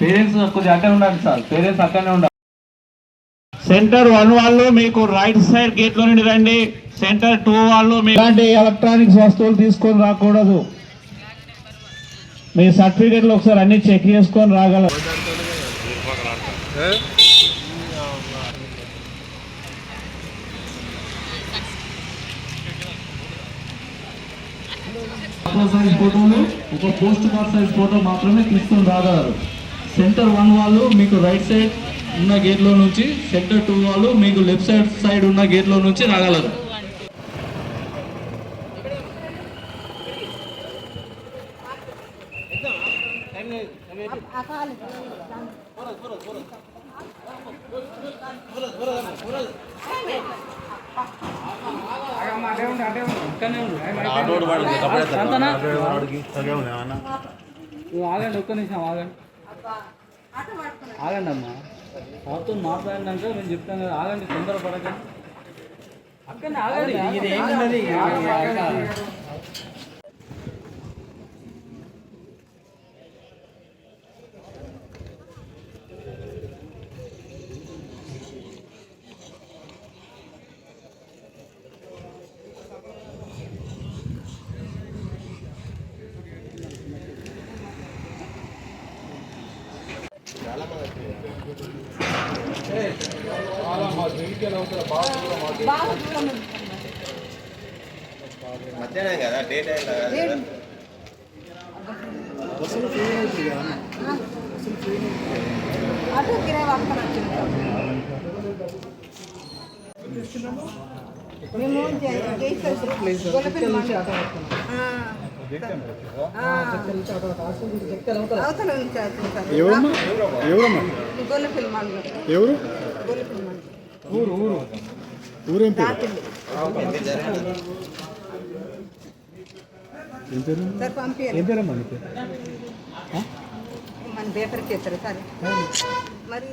Parents కొద్దిగా అక్కడే ఉండాలి సార్, పేరెంట్స్ అక్కడనే ఉండాలి. సెంటర్ 1 వాళ్ళు మీకు రైట్ సైడ్ గేట్ లో నుండి రండి. సెంటర్ 2 వాళ్ళు ఇలాంటి ఎలక్ట్రానిక్స్ వస్తువులు తీసుకొని రాకూడదు. మీ సర్టిఫికెట్లు ఒకసారి అన్ని చెక్ చేసుకొని రాగలరు. సైజ్ ఫోటోలు ఒక పోస్ట్ కార్డ్ సైజ్ ఫోటో మాత్రమే తీసుకొని రాగలరు. సెంటర్ 1 వాళ్ళు మీకు రైట్ సైడ్ ఉన్న గేట్లో నుంచి, సెంటర్ 2 వాళ్ళు మీకు లెఫ్ట్ సైడ్ ఉన్న గేట్లో నుంచి రాగలరు. ఆగండి, ఒక్క నిమిషం ఆగండి, ఆగండి అమ్మా. సార్తో మాట్లాడినాక నేను చెప్తాను కదా, ఆగండి, తొందరపడకండి. అక్కడనే ఆగండి, ఇది ఏమున్నది. మధ్యాహ్నం కదా, డే టైం కదా. అటు కిరాయి వాడుకొని వచ్చింది. మేము ఎవరు ఊరేం పంపించారు మన పేపర్కి ఇస్తారు సరే మరి.